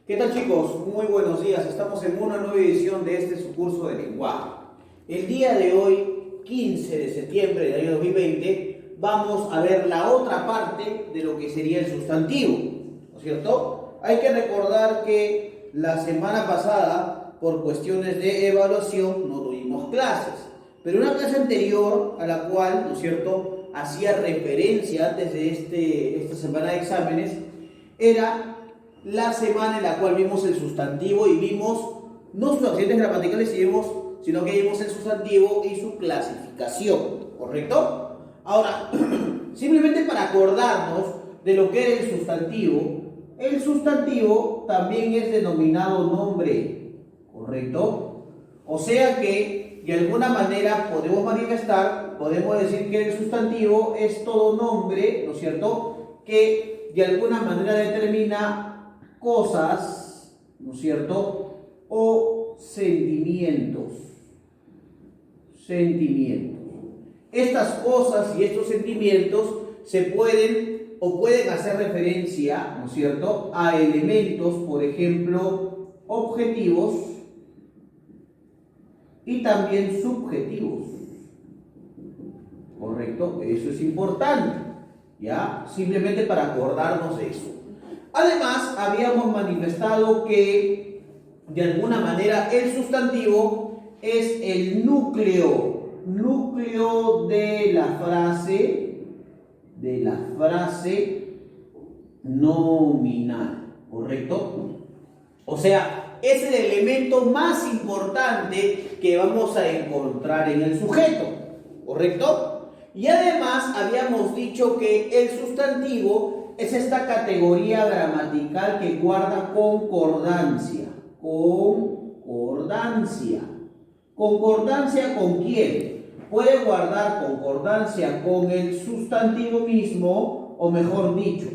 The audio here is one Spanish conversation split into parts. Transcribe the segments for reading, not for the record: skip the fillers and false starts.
¿Qué tal, chicos? Muy buenos días. Estamos en una nueva edición de este su curso de lenguaje. El día de hoy, 15 de septiembre del año 2020, vamos a ver la otra parte de lo que sería el sustantivo, ¿no es cierto? Hay que recordar que la semana pasada, por cuestiones de evaluación, no tuvimos clases, pero una clase anterior a la cual, ¿no es cierto?, hacía referencia antes de esta semana de exámenes, era la semana en la cual vimos el sustantivo y vimos no sus accidentes gramaticales, sino que vimos el sustantivo y su clasificación, ¿correcto? Ahora, simplemente para acordarnos de lo que era el sustantivo también es denominado nombre, ¿correcto? O sea que de alguna manera podemos decir que el sustantivo es todo nombre, ¿no es cierto?, que de alguna manera determina cosas, ¿no es cierto?, o sentimientos. Estas cosas y estos sentimientos se pueden hacer referencia, ¿no es cierto?, a elementos, por ejemplo, objetivos y también subjetivos. ¿Correcto? Eso es importante, ¿ya? Simplemente para acordarnos de eso. Además, habíamos manifestado que, de alguna manera, el sustantivo es el núcleo de la frase nominal, ¿correcto? O sea, es el elemento más importante que vamos a encontrar en el sujeto, ¿correcto? Y además habíamos dicho que el sustantivo es esta categoría gramatical que guarda concordancia. ¿Concordancia con quién? Puede guardar concordancia con el sustantivo mismo, o mejor dicho,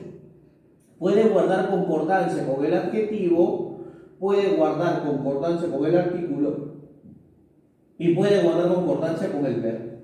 puede guardar concordancia con el adjetivo, puede guardar concordancia con el artículo y puede guardar concordancia con el verbo.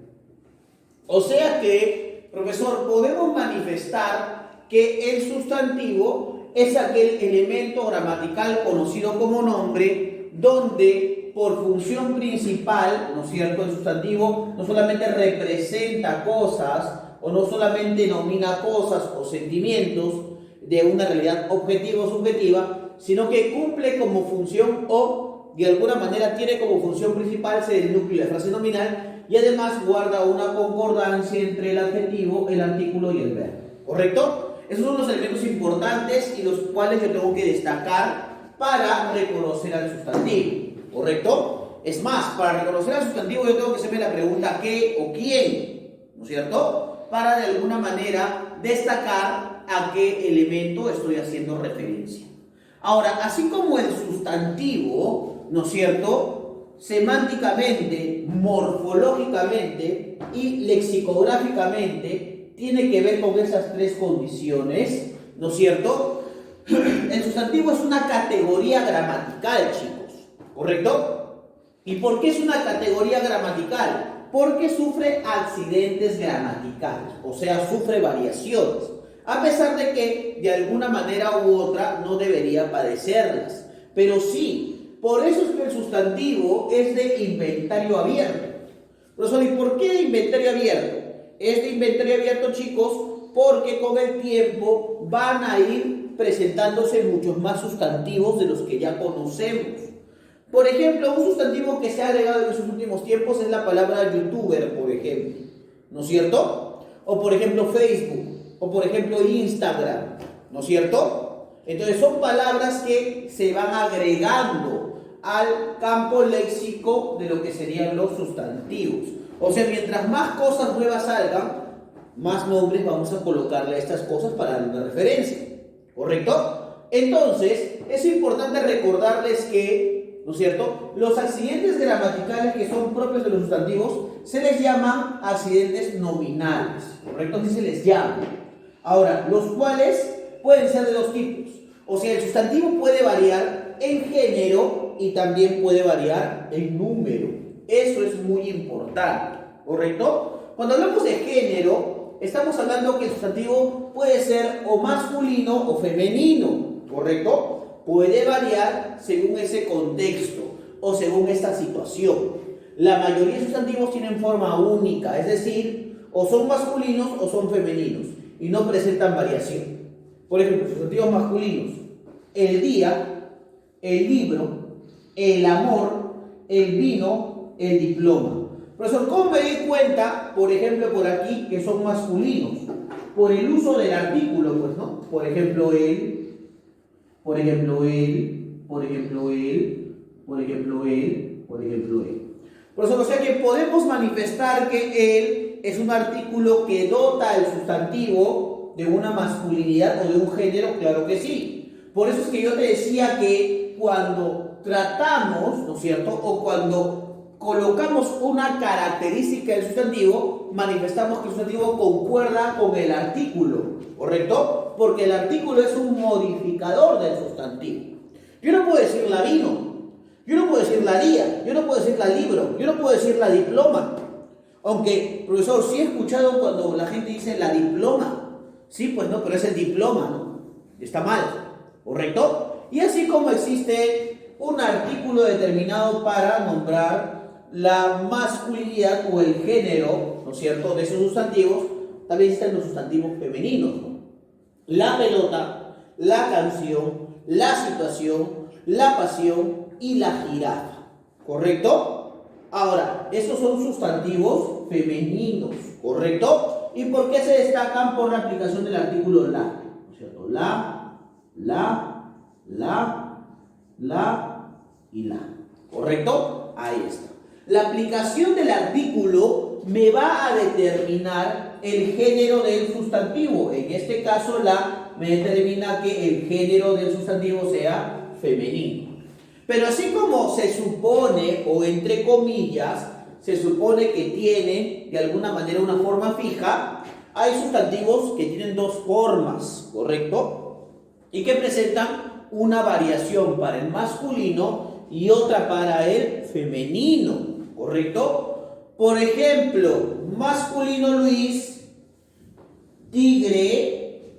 O sea que, profesor, podemos manifestar que el sustantivo es aquel elemento gramatical conocido como nombre, donde por función principal, ¿no es cierto?, el sustantivo no solamente representa cosas o no solamente nomina cosas o sentimientos de una realidad objetiva o subjetiva, sino que cumple como función o de alguna manera tiene como función principal ser el núcleo de la frase nominal y además guarda una concordancia entre el adjetivo, el artículo y el verbo. ¿Correcto? Esos son los elementos importantes y los cuales yo tengo que destacar para reconocer al sustantivo. ¿Correcto? Es más, para reconocer al sustantivo yo tengo que hacerme la pregunta ¿qué o quién? ¿No es cierto? Para de alguna manera destacar a qué elemento estoy haciendo referencia. Ahora, así como el sustantivo, ¿no es cierto?, semánticamente, morfológicamente y lexicográficamente tiene que ver con esas tres condiciones, ¿no es cierto? El sustantivo es una categoría gramatical, chicos, ¿correcto? ¿Y por qué es una categoría gramatical? Porque sufre accidentes gramaticales, o sea, sufre variaciones, a pesar de que de alguna manera u otra no debería padecerlas, pero sí. Por eso es que el sustantivo es de inventario abierto. Profesor, ¿y por qué de inventario abierto? Es de inventario abierto, chicos, porque con el tiempo van a ir presentándose muchos más sustantivos de los que ya conocemos. Por ejemplo, un sustantivo que se ha agregado en estos últimos tiempos es la palabra youtuber, por ejemplo, ¿no es cierto? O por ejemplo Facebook, o por ejemplo Instagram, ¿no es cierto? Entonces son palabras que se van agregando al campo léxico de lo que serían los sustantivos. O sea, mientras más cosas nuevas salgan, más nombres vamos a colocarle a estas cosas para dar una referencia, ¿correcto? Entonces, es importante recordarles que, ¿no es cierto?, los accidentes gramaticales que son propios de los sustantivos se les llaman accidentes nominales, ¿correcto? Así se les llama. Ahora, los cuales pueden ser de dos tipos. O sea, el sustantivo puede variar en género y también puede variar en número. Eso es muy importante, ¿correcto? Cuando hablamos de género, estamos hablando que el sustantivo puede ser o masculino o femenino, ¿correcto? puede variar según ese contexto o según esta situación. La mayoría de sustantivos tienen forma única, es decir, o son masculinos o son femeninos y no presentan variación. Por ejemplo, sustantivos masculinos: el día, el libro, el amor, el vino, el diploma. Profesor, ¿cómo me di cuenta, por ejemplo, por aquí, que son masculinos? Por el uso del artículo, pues, ¿no? Por ejemplo, él, por ejemplo, él, por ejemplo, él, por ejemplo, él, por ejemplo, él. Profesor, o sea que podemos manifestar que él es un artículo que dota al sustantivo de una masculinidad o de un género. Claro que sí. Por eso es que yo te decía que cuando tratamos, ¿no es cierto?, o cuando colocamos una característica del sustantivo, manifestamos que el sustantivo concuerda con el artículo, ¿correcto? Porque el artículo es un modificador del sustantivo. Yo no puedo decir la vino, yo no puedo decir la día, yo no puedo decir la libro, yo no puedo decir la diploma. Aunque, profesor, sí he escuchado cuando la gente dice la diploma. Sí, pues no, pero es el diploma, ¿no? Está mal, ¿correcto? Y así como existe un artículo determinado para nombrar la masculinidad o el género, ¿no es cierto?, de esos sustantivos, también existen los sustantivos femeninos, ¿no? La pelota, la canción, la situación, la pasión y la jirafa, ¿correcto? Ahora, esos son sustantivos femeninos, ¿correcto? ¿Y por qué se destacan? Por la aplicación del artículo la, ¿no es cierto? La y la, ¿correcto? Ahí está. La aplicación del artículo me va a determinar el género del sustantivo. En este caso, la me determina que el género del sustantivo sea femenino. Pero así como se supone, o entre comillas, se supone que tienen de alguna manera una forma fija, hay sustantivos que tienen dos formas, ¿correcto? Y que presentan una variación para el masculino y otra para el femenino, ¿correcto? Por ejemplo, masculino Luis, tigre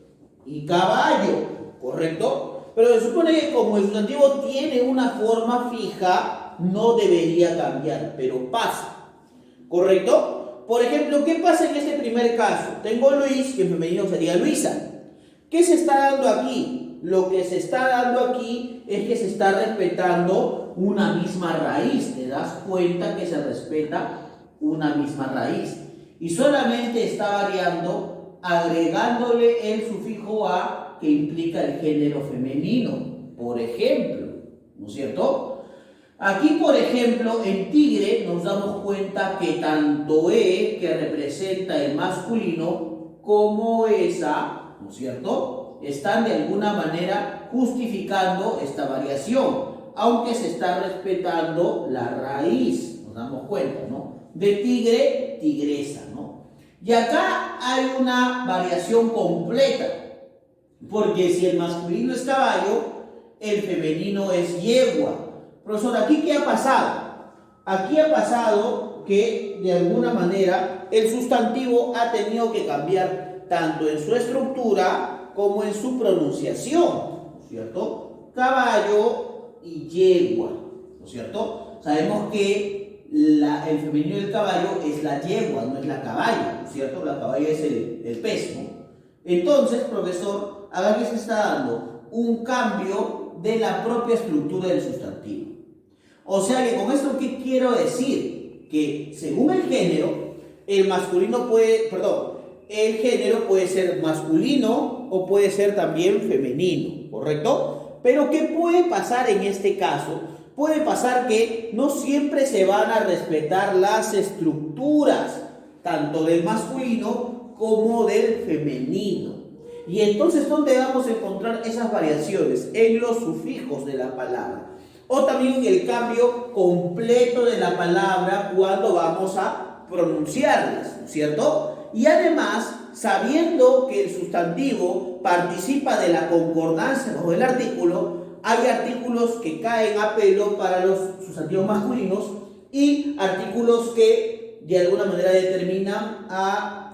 y caballo, ¿correcto? Pero se supone que como el sustantivo tiene una forma fija, no debería cambiar, pero pasa, ¿correcto? Por ejemplo, ¿qué pasa en este primer caso? Tengo Luis, que en femenino sería Luisa. ¿Qué se está dando aquí? Lo que se está dando aquí es que se está respetando una misma raíz. ¿Te das cuenta que se respeta una misma raíz? Y solamente está variando agregándole el sufijo a que implica el género femenino, por ejemplo, ¿no es cierto? Aquí, por ejemplo, en tigre nos damos cuenta que tanto E, que representa el masculino, como esa, ¿no es cierto?, están de alguna manera justificando esta variación, aunque se está respetando la raíz, nos damos cuenta, ¿no? De tigre, tigresa, ¿no? Y acá hay una variación completa, porque si el masculino es caballo, el femenino es yegua. Profesor, ¿aquí qué ha pasado? Aquí ha pasado que de alguna manera el sustantivo ha tenido que cambiar tanto en su estructura como en su pronunciación, ¿no es cierto? Caballo y yegua, ¿no es cierto? Sabemos que el femenino del caballo es la yegua, no es la caballa, ¿no es cierto? La caballa es el pez, ¿no? Entonces, profesor, a ver qué se está dando un cambio de la propia estructura del sustantivo. O sea que con esto, ¿qué quiero decir? Que según el género, el género puede ser masculino o puede ser también femenino, ¿correcto? Pero ¿qué puede pasar en este caso? Puede pasar que no siempre se van a respetar las estructuras, tanto del masculino como del femenino. Y entonces, ¿dónde vamos a encontrar esas variaciones? En los sufijos de la palabra. O también en el cambio completo de la palabra cuando vamos a pronunciarlas, ¿no es cierto? Y además, sabiendo que el sustantivo participa de la concordancia o del artículo, hay artículos que caen a pelo para los sustantivos masculinos y artículos que de alguna manera determinan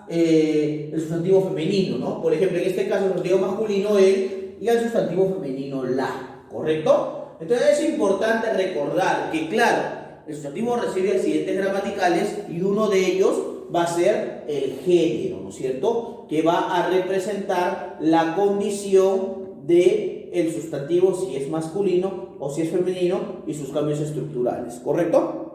el sustantivo femenino, ¿no? Por ejemplo, en este caso el sustantivo masculino él y el sustantivo femenino la. ¿correcto? Entonces es importante recordar que, claro, el sustantivo recibe accidentes gramaticales y uno de ellos va a ser el género, ¿no es cierto? Que va a representar la condición del sustantivo, si es masculino o si es femenino, y sus cambios estructurales, ¿correcto?